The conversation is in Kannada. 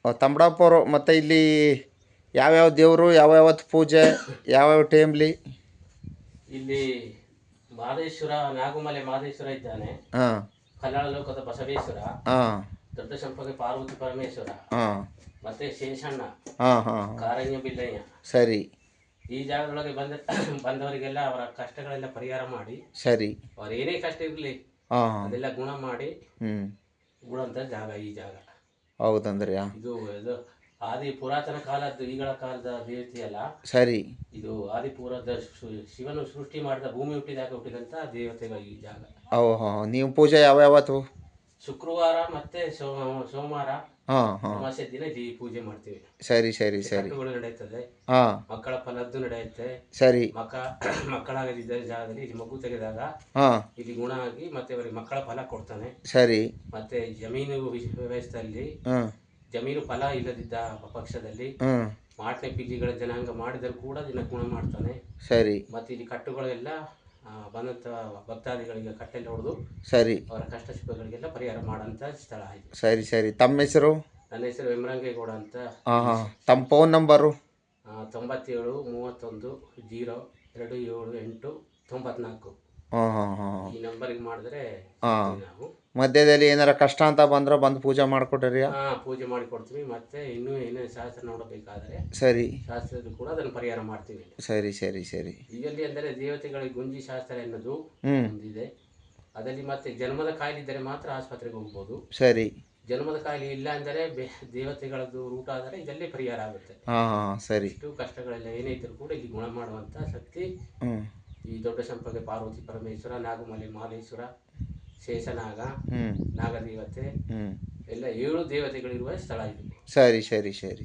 ತಂಬಡಾಪುರ ಮತ್ತು ಇಲ್ಲಿ ಯಾವ್ಯಾವ ದೇವರು ಯಾವ್ಯಾವತ್ತು ಪೂಜೆ ಯಾವ್ಯಾವ ಟೈಮ್ಲಿ? ಇಲ್ಲಿ ಮಾದೇಶ್ವರ, ನಾಗುಮಲೆ ಮಾದೇಶ್ವರ ಇದ್ದಾನೆ. ಹಾಂ ಕನ್ನಡ ಲೋಕದ ಬಸವೇಶ್ವರ, ಹಾಂ ದೊಡ್ಡ ಸಂಪಗೆ ಪಾರ್ವತಿ ಪರಮೇಶ್ವರ, ಹಾಂ ಮತ್ತೆ ಶೇಷಣ್ಣ, ಹಾಂ ಹಾಂ ಕಾರಂಜ ಬಿಲ್ಲಯ್ಯ. ಸರಿ ಈ ಜಾಗದೊಳಗೆ ಬಂದವರಿಗೆಲ್ಲ ಅವರ ಕಷ್ಟಗಳೆಲ್ಲ ಪರಿಹಾರ ಮಾಡಿ, ಸರಿ. ಅವ್ರ ಏನೇ ಕಷ್ಟ ಇರಲಿ ಹಾಂ ಅದೆಲ್ಲ ಗುಣ ಮಾಡಿ ಹ್ಞೂ ಗುಣಂತ ಜಾಗ ಈ ಜಾಗ. ಹೌದಂದ್ರಿ. ಇದು ಆದಿ ಪುರಾತನ ಕಾಲದ್ದು, ಈಗಳ ಕಾಲದ ದೇವತೆ ಅಲ್ಲ. ಸರಿ. ಇದು ಆದಿಪುರದ ಶಿವನು ಸೃಷ್ಟಿ ಮಾಡಿದ ಭೂಮಿ ಹುಟ್ಟಿದಂಥ ದೇವತೆಗಳು ಈ ಜಾಗ. ಓಹೋ, ನೀವು ಪೂಜೆ ಯಾವ್ಯಾವತ್ತು? ಶುಕ್ರವಾರ ಮತ್ತೆ ಸೋಮವಾರ ಹಾಂ ಹಾಂ ಅಮಾವಾಸ್ಯೆ ದಿನ ಈ ಪೂಜೆ ಮಾಡ್ತೀವಿ. ಸರಿ ಸರಿ ಸರಿ. ಕಟ್ಟುಗಳು ನಡೆಯುತ್ತದೆ, ಹಾಂ ಮಕ್ಕಳ ಫಲದ್ದು ನಡೆಯುತ್ತೆ. ಸರಿ. ಮಕ್ಕಳಾಗದಿದ್ದ ಜಾಗದಲ್ಲಿ ಇಲ್ಲಿ ಮಗು ತೆಗೆದಾಗ ಹಾಂ ಇಲ್ಲಿ ಗುಣ ಆಗಿ ಮತ್ತೆ ಅವರಿಗೆ ಮಕ್ಕಳ ಫಲ ಕೊಡ್ತಾನೆ. ಸರಿ. ಮತ್ತೆ ಜಮೀನು ವ್ಯವಸ್ಥೆಯಲ್ಲಿ ಹಾಂ ಜಮೀನು ಫಲ ಇಲ್ಲದಿದ್ದ ಪಕ್ಷದಲ್ಲಿ ಹ್ಞೂ ಮಾಟನೆ ಪಿಲ್ಲಿಗಳ ಜನಾಂಗ ಮಾಡಿದರೂ ಕೂಡ ದಿನ ಗುಣ ಮಾಡ್ತಾನೆ. ಸರಿ. ಮತ್ತೆ ಇಲ್ಲಿ ಕಟ್ಟುಗಳೆಲ್ಲ ಬಂದಂಥ ಭಕ್ತಾದಿಗಳಿಗೆ ಕಟ್ಟೆಲ್ಲ ಹೊಡೆದು ಸರಿ ಅವರ ಕಷ್ಟ ಸುಖಗಳಿಗೆಲ್ಲ ಪರಿಹಾರ ಮಾಡೋಂಥ ಸ್ಥಳ ಆಯಿತು. ಸರಿ ಸರಿ. ತಮ್ಮ ಹೆಸರು? ನನ್ನ ಹೆಸರು ವೆಮ್ರಂಗೇಗೌಡ ಅಂತ. ಹಾಂ ಹಾಂ. ತಮ್ಮ ಫೋನ್ ನಂಬರು? 97 31 0 278 94. ಹಾಂ ಹಾಂ ಹಾಂ. ಈ ನಂಬರಿಗೆ ಮಾಡಿದ್ರೆ ಹಾಂ. ನಾವು ಮಧ್ಯದಲ್ಲಿ ಏನಾರ ಕಷ್ಟ ಅಂತ ಬಂದ್ರೆ ಬಂದು ಪೂಜೆ ಮಾಡಿಕೊಡ್ರಿ. ಪೂಜೆ ಮಾಡಿಕೊಡ್ತೀವಿ. ಮತ್ತೆ ಇನ್ನೂ ಏನೇ ಶಾಸ್ತ್ರ ನೋಡಬೇಕಾದರೆ ಸರಿ ಶಾಸ್ತ್ರದ್ದು ಕೂಡ ಅದನ್ನು ಪರಿಹಾರ ಮಾಡ್ತೀವಿ. ಸರಿ ಸರಿ ಸರಿ. ಈಗಲ್ಲಿ ಅಂದರೆ ದೇವತೆಗಳಿಗೆ ಗುಂಜಿ ಶಾಸ್ತ್ರ ಎನ್ನುವುದು ಹ್ಞೂ ಒಂದಿದೆ. ಅದರಲ್ಲಿ ಮತ್ತೆ ಜನ್ಮದ ಕಾಯಿಲೆ ಇದ್ದರೆ ಮಾತ್ರ ಆಸ್ಪತ್ರೆಗೆ ಹೋಗ್ಬೋದು. ಸರಿ. ಜನ್ಮದ ಕಾಯಿಲೆ ಇಲ್ಲ ಅಂದರೆ ದೇವತೆಗಳದ್ದು ರೂಟ ಆದರೆ ಇದಲ್ಲೇ ಪರಿಹಾರ ಆಗುತ್ತೆ. ಹಾಂ ಹಾಂ ಸರಿ. ಇಷ್ಟು ಕಷ್ಟಗಳೆಲ್ಲ ಏನೇ ಇದ್ದರೂ ಕೂಡ ಇಲ್ಲಿ ಗುಣ ಮಾಡುವಂಥ ಶಕ್ತಿ ಹ್ಞೂ ಈ ದೊಡ್ಡ ಸಂಪಗೆ ಪಾರ್ವತಿ ಪರಮೇಶ್ವರ, ನಾಗಮಲೆ ಮಾದೇಶ್ವರ, ಶೇಷನಾಗ, ಹ್ಞೂ ನಾಗದೇವತೆ ಹ್ಞೂ ಎಲ್ಲ 7 ದೇವತೆಗಳಿರುವ ಸ್ಥಳ ಇದು. ಸರಿ ಸರಿ ಸರಿ.